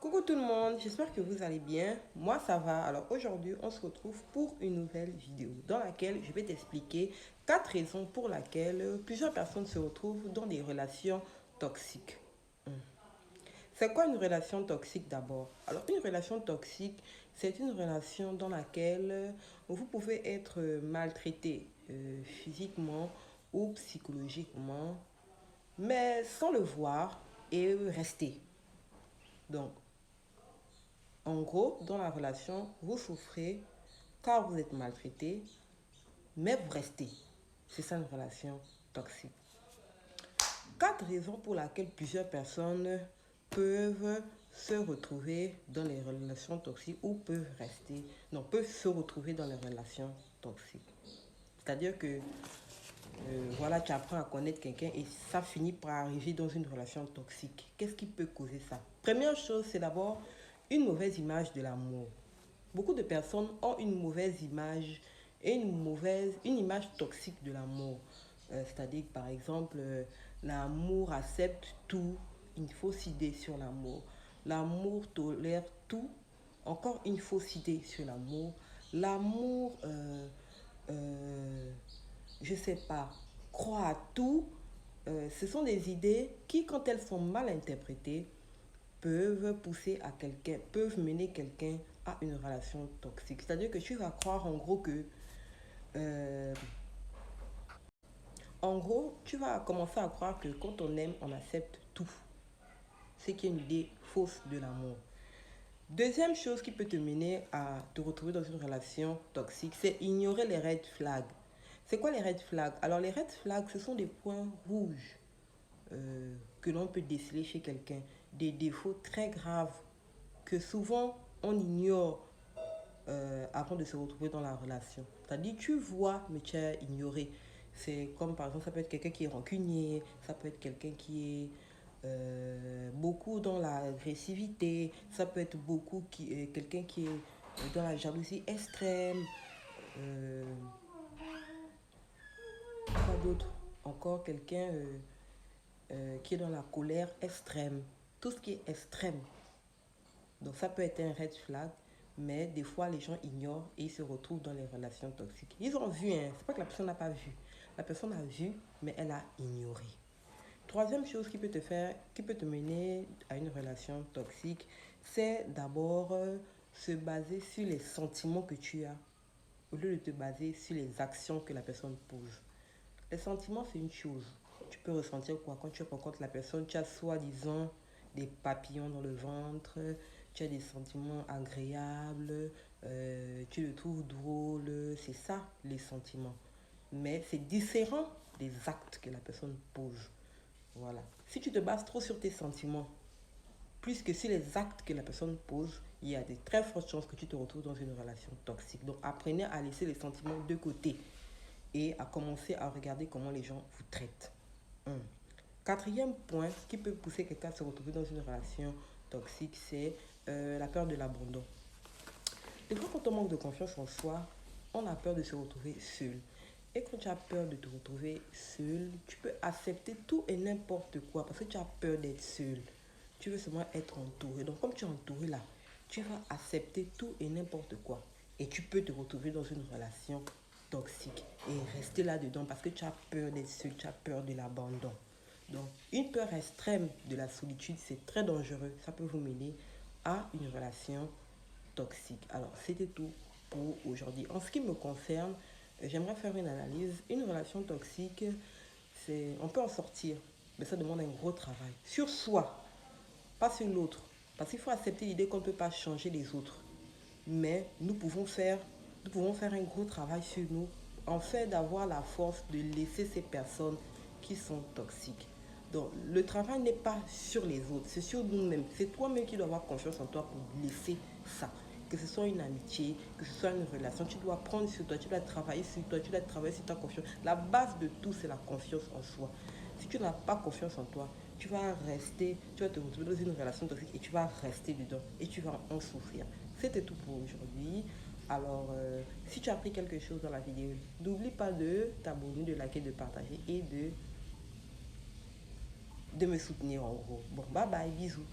Coucou tout le monde, j'espère que vous allez bien. Moi ça va. Alors aujourd'hui on se retrouve pour une nouvelle vidéo dans laquelle je vais t'expliquer 4 raisons pour lesquelles plusieurs personnes se retrouvent dans des relations toxiques. C'est quoi une relation toxique d'abord? Alors une relation toxique, c'est une relation dans laquelle vous pouvez être maltraité physiquement ou psychologiquement, mais sans le voir et rester. Donc en gros, dans la relation, vous souffrez car vous êtes maltraité, mais vous restez. C'est ça une relation toxique. 4 raisons pour lesquelles plusieurs personnes peuvent se retrouver dans les relations toxiques ou peuvent rester, non, peuvent se retrouver dans les relations toxiques. C'est-à-dire que, voilà, tu apprends à connaître quelqu'un et ça finit par arriver dans une relation toxique. Qu'est-ce qui peut causer ça? Première chose, c'est d'abord une mauvaise image de l'amour. Beaucoup de personnes ont une mauvaise image et une image toxique de l'amour. C'est-à-dire que par exemple, l'amour accepte tout, une fausse idée sur l'amour. L'amour tolère tout, encore une fausse idée sur l'amour. L'amour, je sais pas, croit à tout. Ce sont des idées qui, quand elles sont mal interprétées, peuvent pousser à quelqu'un, peuvent mener quelqu'un à une relation toxique. C'est-à-dire que tu vas croire en gros que, euh, en gros, tu vas commencer à croire que quand on aime, on accepte tout. Ce qui est une idée fausse de l'amour. Deuxième chose qui peut te mener à te retrouver dans une relation toxique, c'est ignorer les red flags. C'est quoi les red flags? Alors les red flags, ce sont des points rouges que l'on peut déceler chez quelqu'un, des défauts très graves que souvent on ignore avant de se retrouver dans la relation. C'est-à-dire, tu vois, mais tu as ignoré. C'est comme par exemple, ça peut être quelqu'un qui est rancunier, ça peut être quelqu'un qui est beaucoup dans l'agressivité, ça peut être quelqu'un qui est dans la jalousie extrême. Euh, Quoi d'autre? Encore quelqu'un qui est dans la colère extrême. Tout ce qui est extrême. Donc ça peut être un red flag, mais des fois les gens ignorent et ils se retrouvent dans les relations toxiques. Ils ont vu, hein, c'est pas que la personne n'a pas vu. La personne a vu, mais elle a ignoré. Troisième chose qui peut te mener à une relation toxique, c'est d'abord se baser sur les sentiments que tu as, au lieu de te baser sur les actions que la personne pose. Les sentiments, c'est une chose. Tu peux ressentir quoi quand tu rencontres la personne? Tu as soi-disant des papillons dans le ventre, tu as des sentiments agréables, tu le trouves drôle, c'est ça les sentiments. Mais c'est différent des actes que la personne pose. Voilà. Si tu te bases trop sur tes sentiments, plus que sur les actes que la personne pose, il y a de très fortes chances que tu te retrouves dans une relation toxique. Donc apprenez à laisser les sentiments de côté et à commencer à regarder comment les gens vous traitent. Quatrième point qui peut pousser quelqu'un à se retrouver dans une relation toxique, c'est la peur de l'abandon. Des fois, quand on manque de confiance en soi, on a peur de se retrouver seul. Et quand tu as peur de te retrouver seul, tu peux accepter tout et n'importe quoi parce que tu as peur d'être seul. Tu veux seulement être entouré. Donc, comme tu es entouré là, tu vas accepter tout et n'importe quoi. Et tu peux te retrouver dans une relation toxique et rester là-dedans parce que tu as peur d'être seul, tu as peur de l'abandon. Donc, une peur extrême de la solitude, c'est très dangereux. Ça peut vous mener à une relation toxique. Alors, c'était tout pour aujourd'hui. En ce qui me concerne, j'aimerais faire une analyse. Une relation toxique, on peut en sortir, mais ça demande un gros travail. Sur soi, pas sur l'autre. Parce qu'il faut accepter l'idée qu'on ne peut pas changer les autres. Mais nous pouvons faire un gros travail sur nous, en fait d'avoir la force de laisser ces personnes qui sont toxiques. Donc le travail n'est pas sur les autres, c'est sur nous-mêmes. C'est toi-même qui dois avoir confiance en toi pour laisser ça. Que ce soit une amitié, que ce soit une relation, tu dois prendre sur toi, tu dois travailler sur toi, tu dois travailler sur ta confiance. La base de tout, c'est la confiance en soi. Si tu n'as pas confiance en toi, tu vas te retrouver dans une relation toxique et tu vas rester dedans et tu vas en souffrir. C'était tout pour aujourd'hui. Alors, si tu as appris quelque chose dans la vidéo, n'oublie pas de t'abonner, de liker, de partager et de me soutenir en gros. Bon, bye bye, bisous.